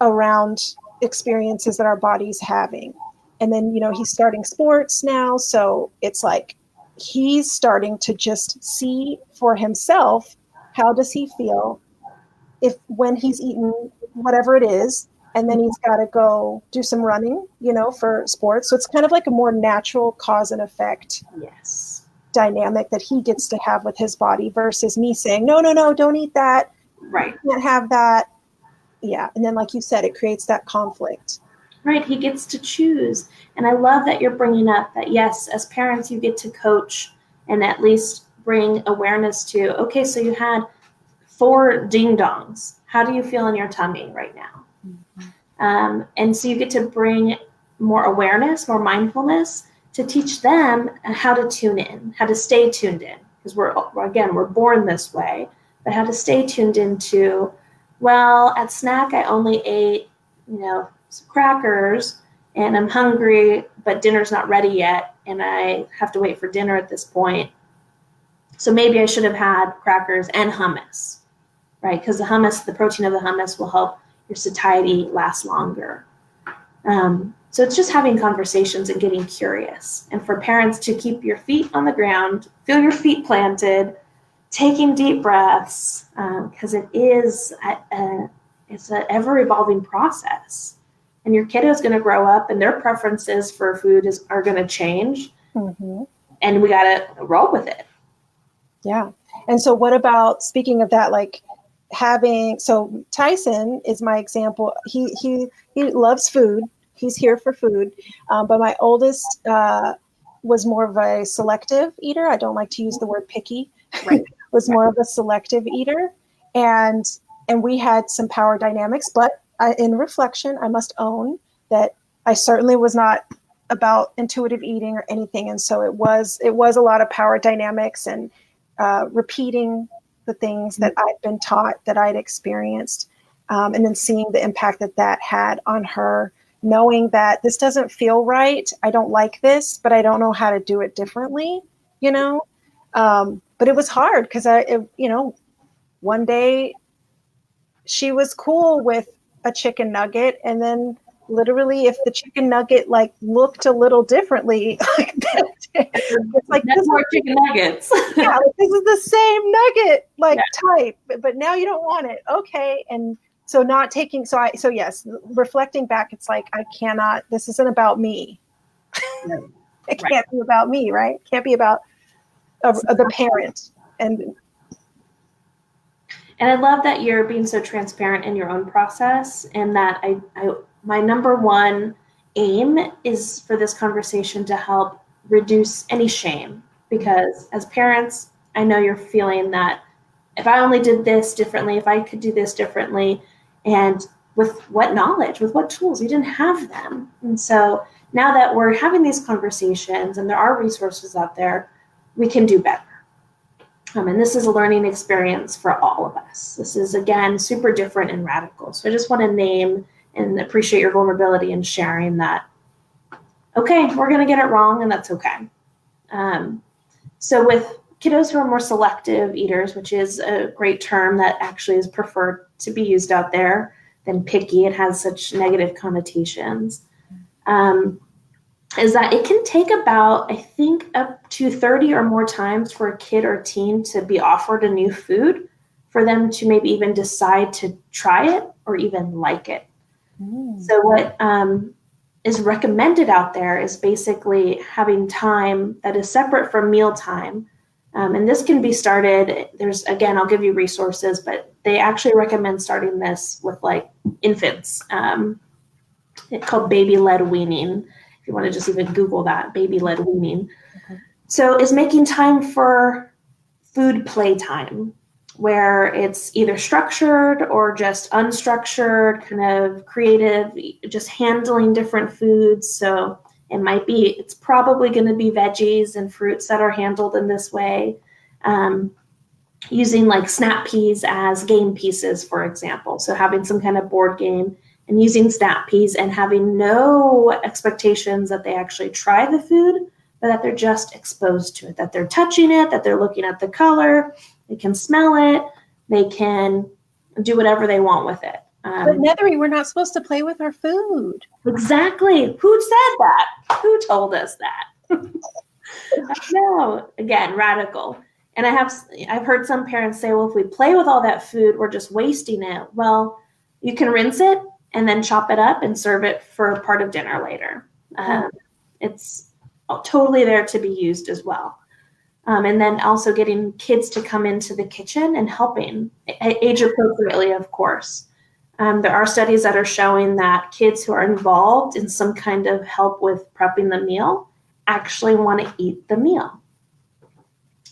A: around experiences that our body's having. And then, you know, he's starting sports now. So it's like, he's starting to just see for himself, how does he feel when he's eaten whatever it is, and then he's got to go do some running, you know, for sports. So it's kind of like a more natural cause and effect dynamic that he gets to have with his body versus me saying, no, don't eat that.
B: Right.
A: You can't have that. Yeah. And then, like you said, it creates that conflict.
B: Right. He gets to choose. And I love that you're bringing up that, yes, as parents, you get to coach and at least bring awareness to, okay, so you had 4 ding dongs. How do you feel in your tummy right now? Mm-hmm. And so you get to bring more awareness, more mindfulness to teach them how to tune in, how to stay tuned in. Because we're born this way, but how to stay tuned into, well, at snack, I only ate, you know, some crackers and I'm hungry, but dinner's not ready yet. And I have to wait for dinner at this point. So maybe I should have had crackers and hummus, right? Because the protein of the hummus will help your satiety last longer. So it's just having conversations and getting curious. And for parents to keep your feet on the ground, feel your feet planted, taking deep breaths, because it's an ever-evolving process. And your kiddo is going to grow up and their preferences for food are going to change. Mm-hmm. And we got to roll with it.
A: Yeah. And so what about, speaking of that, like so Tyson is my example. He loves food. He's here for food. But my oldest was more of a selective eater. I don't like to use the word picky. Right. Was more of a selective eater. And we had some power dynamics, but in reflection, I must own that I certainly was not about intuitive eating or anything. And so it was a lot of power dynamics and repeating the things that I'd been taught, that I'd experienced, and then seeing the impact that had on her, knowing that this doesn't feel right. I don't like this, but I don't know how to do it differently, you know? But it was hard because one day she was cool with a chicken nugget, and then literally if the chicken nugget like looked a little differently, like it's like
B: this more chicken nuggets.
A: Yeah, like, this is the same nugget type, but now you don't want it. Okay. And so not taking, so yes, reflecting back, it's like, this isn't about me. It can't be about me, right? It can't be about the parent. And
B: I love that you're being so transparent in your own process, and that my number one aim is for this conversation to help reduce any shame, because as parents, I know you're feeling that if I only did this differently, if I could do this differently, and with what knowledge, with what tools, you didn't have them. And so now that we're having these conversations and there are resources out there, we can do better. And this is a learning experience for all of us. This is, again, super different and radical. So I just want to name and appreciate your vulnerability in sharing that okay, we're going to get it wrong, and that's okay. So with kiddos who are more selective eaters, which is a great term that actually is preferred to be used out there than picky, it has such negative connotations, is that it can take about, I think, up to 30 or more times for a kid or teen to be offered a new food for them to maybe even decide to try it or even like it. So what is recommended out there is basically having time that is separate from mealtime. And this can be started, again, I'll give you resources, but they actually recommend starting this with like infants. It's called baby-led weaning. If you want to just even Google that, baby-led weaning. Okay. So is making time for food playtime, where it's either structured or just unstructured, kind of creative, just handling different foods. So it's probably going to be veggies and fruits that are handled in this way. Using like snap peas as game pieces, for example. So having some kind of board game and using snap peas and having no expectations that they actually try the food, but that they're just exposed to it, that they're touching it, that they're looking at the color, they can smell it, they can do whatever they want with it.
A: But Neathery, we're not supposed to play with our food.
B: Exactly. Who said that? Who told us that? No, again, radical. And I've heard some parents say, well, if we play with all that food, we're just wasting it. Well, you can rinse it and then chop it up and serve it for part of dinner later. It's totally there to be used as well. And then also getting kids to come into the kitchen and helping, age appropriately, of course. There are studies that are showing that kids who are involved in some kind of help with prepping the meal actually want to eat the meal.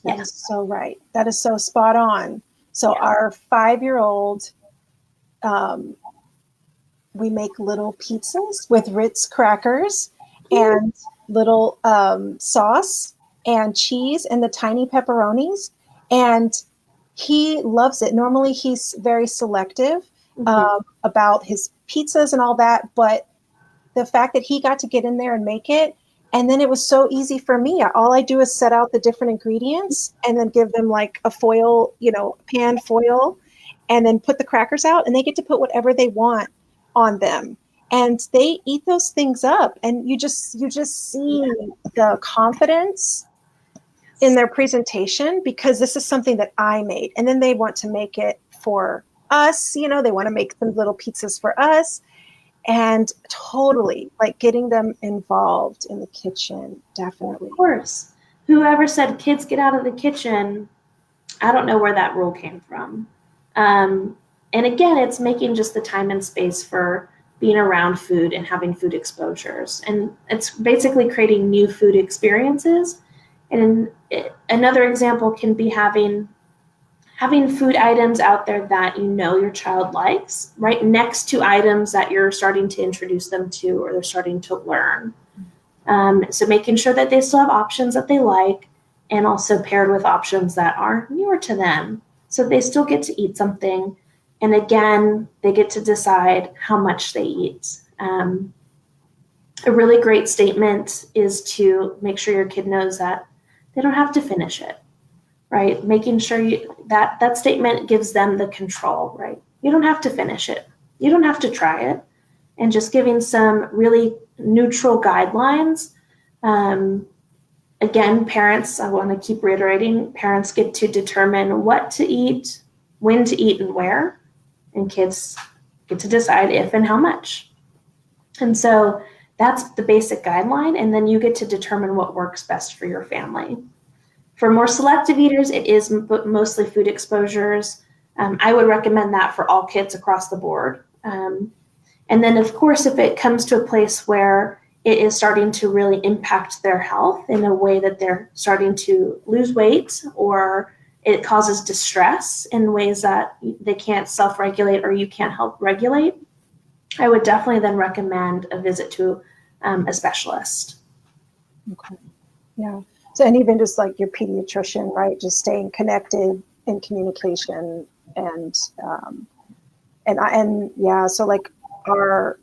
A: That is so right. That is so spot on. So our 5-year-old, we make little pizzas with Ritz crackers and little sauce and cheese and the tiny pepperonis. And he loves it. Normally he's very selective about his pizzas and all that. But the fact that he got to get in there and make it, and then it was so easy for me. All I do is set out the different ingredients and then give them like a foil, pan foil, and then put the crackers out, and they get to put whatever they want on them. And they eat those things up. And you just see the confidence in their presentation, because this is something that I made. And then they want to make it for us. They want to make some little pizzas for us. And totally, like, getting them involved in the kitchen, definitely.
B: Of course. Whoever said kids get out of the kitchen, I don't know where that rule came from. And again, it's making just the time and space for being around food and having food exposures. And it's basically creating new food experiences. And another example can be having food items out there that your child likes, right next to items that you're starting to introduce them to or they're starting to learn. So making sure that they still have options that they like, and also paired with options that are newer to them, so they still get to eat something. And again, they get to decide how much they eat. A really great statement is to make sure your kid knows that they don't have to finish it. Right? Making sure that statement gives them the control, right? You don't have to finish it. You don't have to try it. And just giving some really neutral guidelines. Again, parents, I want to keep reiterating, parents get to determine what to eat, when to eat, and where. And kids get to decide if and how much. And so that's the basic guideline. And then you get to determine what works best for your family. For more selective eaters, it is mostly food exposures. I would recommend that for all kids across the board. And then, of course, if it comes to a place where it is starting to really impact their health in a way that they're starting to lose weight, or it causes distress in ways that they can't self-regulate or you can't help regulate, I would definitely then recommend a visit to a specialist.
A: Okay. Yeah. So, and even just like your pediatrician, right? Just staying connected in communication and yeah. So like our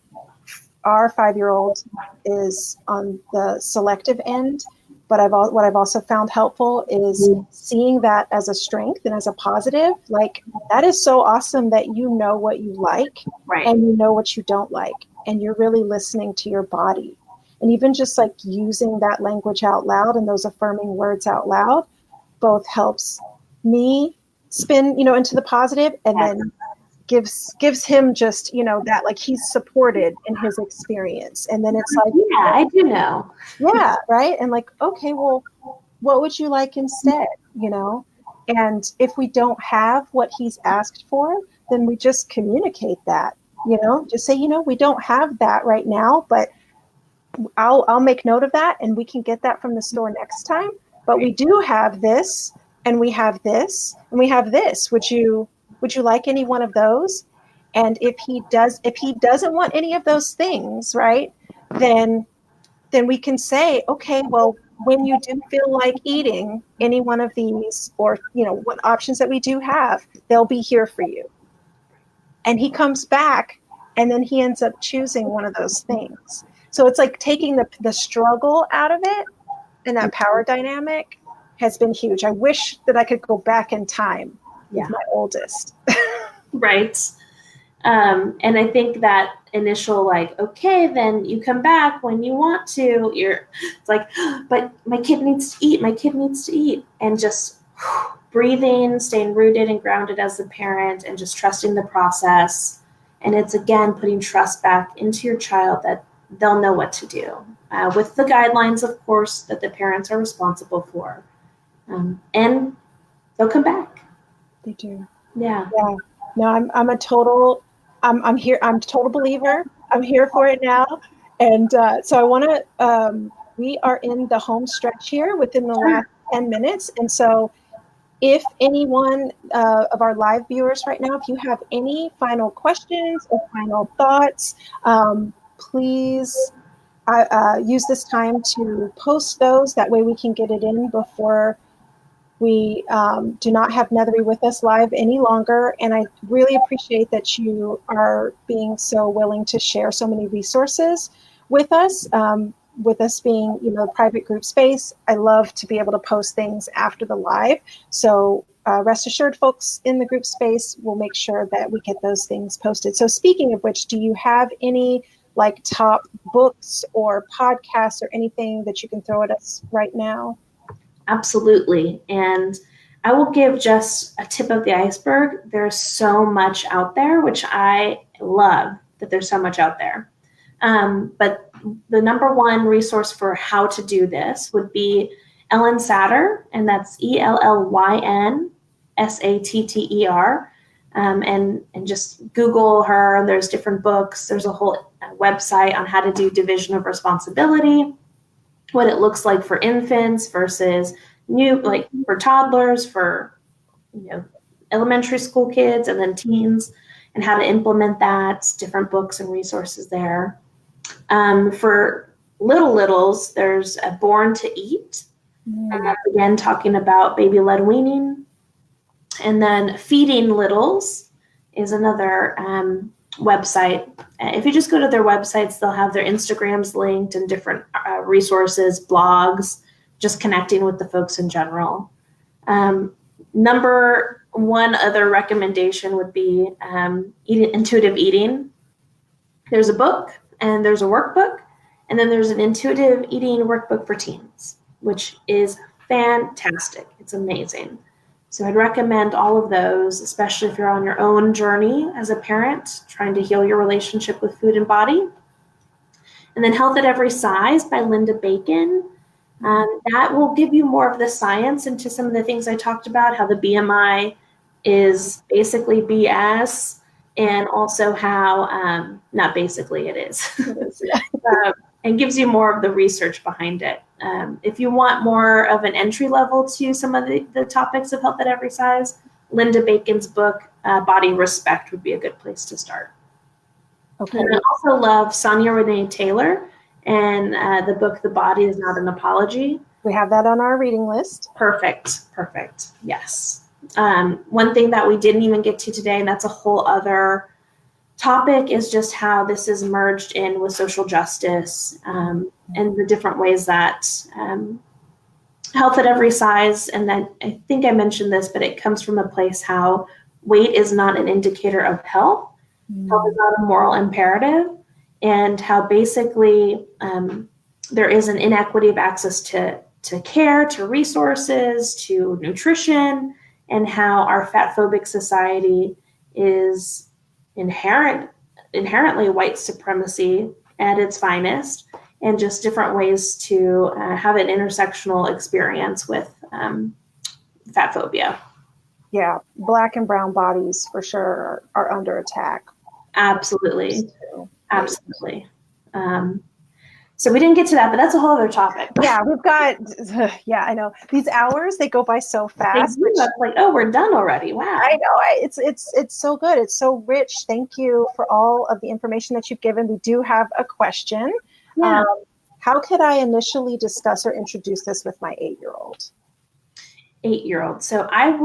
A: our 5-year-old is on the selective end, but what I've also found helpful is seeing that as a strength and as a positive. Like, that is so awesome that you know what you like,
B: Right.
A: and you know what you don't like, and you're really listening to your body. And even just like using that language out loud and those affirming words out loud both helps me spin, into the positive, and then gives him just, that like he's supported in his experience. And then it's like,
B: yeah, I do know.
A: Yeah, right. And like, okay, well, what would you like instead? And if we don't have what he's asked for, then we just communicate that, just say, we don't have that right now, but I'll make note of that, and we can get that from the store next time. But we do have this, and we have this, and we have this. Would you like any one of those? And if he doesn't want any of those things, right, then we can say, okay, well, when you do feel like eating any one of these, or what options that we do have, they'll be here for you. And he comes back, and then he ends up choosing one of those things. So it's like taking the struggle out of it, and that power dynamic has been huge. I wish that I could go back in time with my oldest.
B: Right. And I think that initial, like, okay, then you come back when you want to, it's like, but my kid needs to eat, and just breathing, staying rooted and grounded as the parent, and just trusting the process. And it's, again, putting trust back into your child that they'll know what to do, with the guidelines, of course, that the parents are responsible for. And they'll come back.
A: They do.
B: Yeah.
A: Yeah. No, I'm a total believer. I'm here for it now. And so I want to, we are in the home stretch here within the last 10 minutes. And so if anyone of our live viewers right now, if you have any final questions or final thoughts, please use this time to post those. That way we can get it in before we do not have Neathery with us live any longer. And I really appreciate that you are being so willing to share so many resources with us being, a private group space. I love to be able to post things after the live. So rest assured, folks in the group space will make sure that we get those things posted. So speaking of which, do you have any like top books or podcasts or anything that you can throw at us right now?
B: Absolutely. And I will give just a tip of the iceberg. There's so much out there, which I love that there's so much out there. But the number one resource for how to do this would be Ellen Satter, and that's ELLYNSATTER. And just Google her. There's different books. There's a whole website on how to do division of responsibility, what it looks like for infants versus like for toddlers, for elementary school kids, and then teens, and how to implement that. Different books and resources there. For littles, there's a Born to Eat. Again, talking about baby-led weaning. And then Feeding Littles is another website. If you just go to their websites, they'll have their Instagrams linked and different resources, blogs, just connecting with the folks in general. Number one other recommendation would be Intuitive Eating. There's a book, and there's a workbook, and then there's an Intuitive Eating Workbook for teens, which is fantastic. It's amazing. So I'd recommend all of those, especially if you're on your own journey as a parent, trying to heal your relationship with food and body. And then Health at Every Size by Linda Bacon. That will give you more of the science into some of the things I talked about, how the BMI is basically BS, and also how, not basically, it is. And gives you more of the research behind it. If you want more of an entry level to some of the topics of Health at Every Size, Linda Bacon's book, Body Respect, would be a good place to start. Okay. And I also love Sonia Renee Taylor and the book, The Body Is Not an Apology.
A: We have that on our reading list.
B: Perfect. Yes. One thing that we didn't even get to today, and that's a whole other topic is just how this is merged in with social justice, and the different ways that health at every size, and then I think I mentioned this, but it comes from a place how weight is not an indicator of health. Health is not a moral imperative, and how basically there is an inequity of access to care, to resources, to nutrition, and how our fat phobic society is inherently white supremacy at its finest, and just different ways to have an intersectional experience with fat phobia.
A: Yeah, Black and brown bodies for sure are under attack.
B: Absolutely. Absolutely. So we didn't get to that, but that's a whole other topic.
A: Yeah, we've got, I know. These hours, they go by so fast.
B: It's like, oh, we're done already. Wow.
A: I know. It's so good. It's so rich. Thank you for all of the information that you've given. We do have a question.
B: Yeah.
A: How could I initially discuss or introduce this with my 8-year-old?
B: 8-year-old. So I'd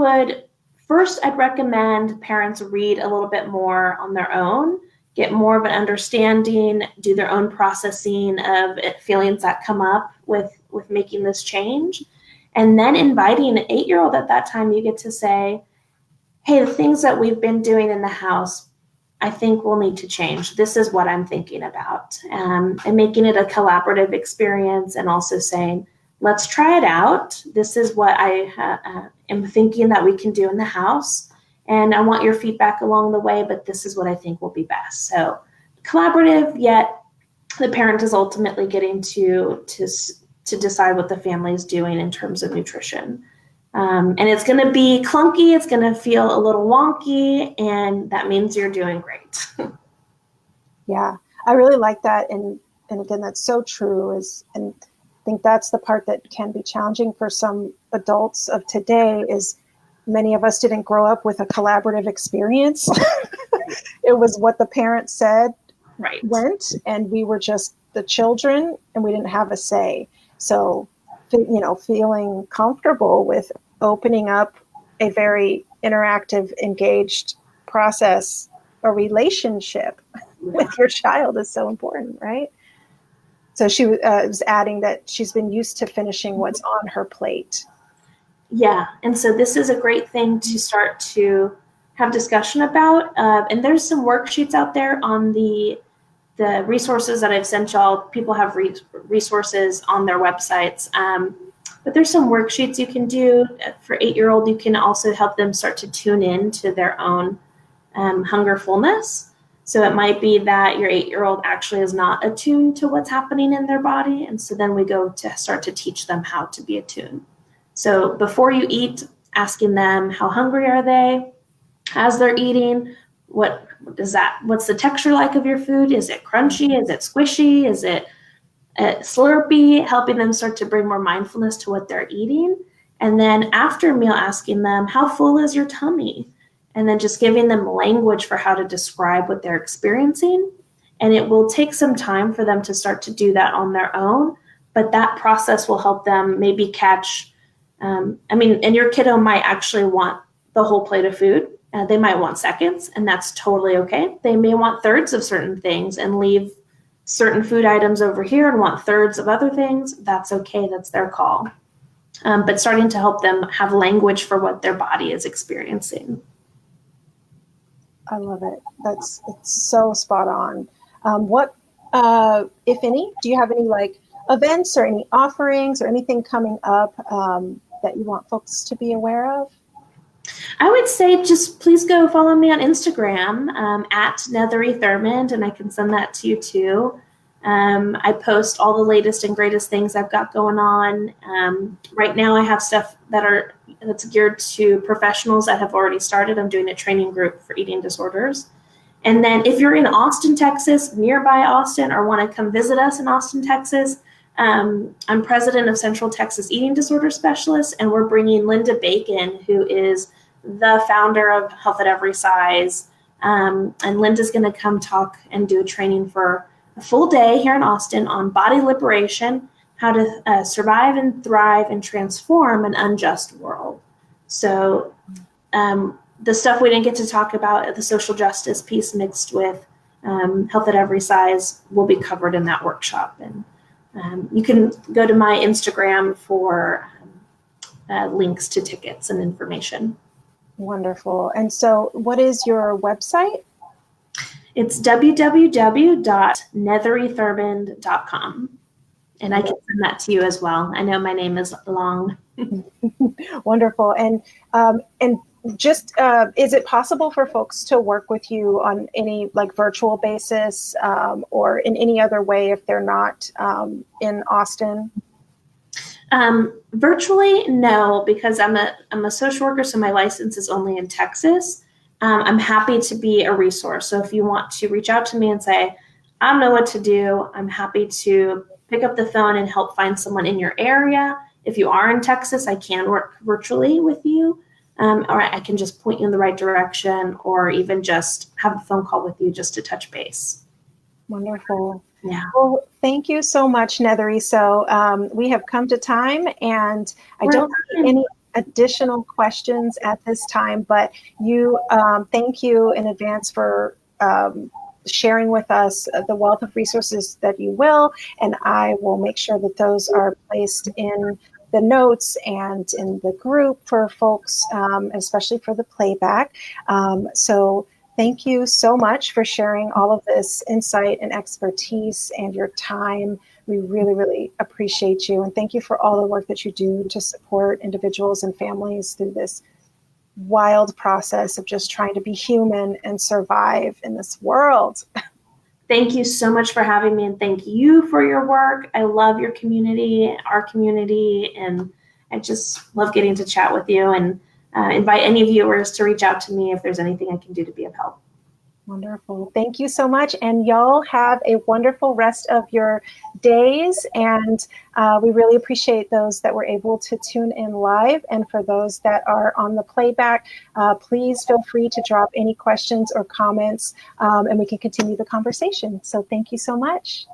B: recommend parents read a little bit more on their own, get more of an understanding, do their own processing of feelings that come up with making this change. And then inviting an 8-year-old at that time, you get to say, hey, the things that we've been doing in the house, I think we'll need to change. This is what I'm thinking about. And making it a collaborative experience, and also saying, let's try it out. This is what I am thinking that we can do in the house. And I want your feedback along the way, but this is what I think will be best. So collaborative, yet the parent is ultimately getting to decide what the family is doing in terms of nutrition. And it's going to be clunky. It's going to feel a little wonky, and that means you're doing great.
A: Yeah, I really like that. And again, that's so true. And I think that's the part that can be challenging for some adults of today is many of us didn't grow up with a collaborative experience. It was what the parents said went, and we were just the children, and we didn't have a say. So, feeling comfortable with opening up a very interactive, engaged process, a relationship with your child is so important, right? So she was adding that she's been used to finishing what's on her plate.
B: Yeah, and so this is a great thing to start to have discussion about. And there's some worksheets out there on the resources that I've sent y'all. People have resources on their websites. But there's some worksheets you can do. For 8-year-old, you can also help them start to tune in to their own hunger fullness. So it might be that your 8-year-old actually is not attuned to what's happening in their body. And so then we go to start to teach them how to be attuned. So before you eat, asking them how hungry are they? As they're eating, what's the texture like of your food? Is it crunchy? Is it squishy? Is it slurpy? Helping them start to bring more mindfulness to what they're eating. And then after meal, asking them, how full is your tummy? And then just giving them language for how to describe what they're experiencing. And it will take some time for them to start to do that on their own, but that process will help them maybe catch, and your kiddo might actually want the whole plate of food. They might want seconds, and that's totally okay. They may want thirds of certain things and leave certain food items over here and want thirds of other things. That's okay. That's their call. But starting to help them have language for what their body is experiencing.
A: I love it. It's so spot on. What, if any, do you have any events or any offerings or anything coming up that you want folks to be aware of?
B: I would say just please go follow me on Instagram at Neathery Thurmond, and I can send that to you too. I post all the latest and greatest things I've got going on. Right now I have stuff that's geared to professionals that have already started. I'm doing a training group for eating disorders. And then if you're in Austin, Texas, nearby Austin, or want to come visit us in Austin, Texas, I'm president of Central Texas Eating Disorder Specialists, and we're bringing Linda Bacon, who is the founder of Health at Every Size. And Linda's going to come talk and do a training for a full day here in Austin on body liberation, how to survive and thrive and transform an unjust world. So the stuff we didn't get to talk about, the social justice piece mixed with health at every size, will be covered in that workshop. And you can go to my Instagram for links to tickets and information.
A: Wonderful. And so what is your website?
B: It's www.neatherythurmond.com. And I can send that to you as well. I know my name is long.
A: Wonderful. And just, is it possible for folks to work with you on any like virtual basis or in any other way if they're not in Austin?
B: Virtually, no, because I'm a social worker, so my license is only in Texas. I'm happy to be a resource. So if you want to reach out to me and say, I don't know what to do, I'm happy to pick up the phone and help find someone in your area. If you are in Texas, I can work virtually with you, or I can just point you in the right direction, or even just have a phone call with you just to touch base.
A: Wonderful.
B: Yeah.
A: Well, thank you so much, Neathery. So we have come to time, and I don't see any additional questions at this time, but thank you in advance for sharing with us the wealth of resources that you will, and I will make sure that those are placed in the notes and in the group for folks, especially for the playback. So thank you so much for sharing all of this insight and expertise and your time. We really, really appreciate you. And thank you for all the work that you do to support individuals and families through this wild process of just trying to be human and survive in this world.
B: Thank you so much for having me, and thank you for your work. I love your community, our community, and I just love getting to chat with you, and invite any viewers to reach out to me if there's anything I can do to be of help.
A: Wonderful. Thank you so much. And y'all have a wonderful rest of your days. And we really appreciate those that were able to tune in live. And for those that are on the playback, please feel free to drop any questions or comments, and we can continue the conversation. So thank you so much.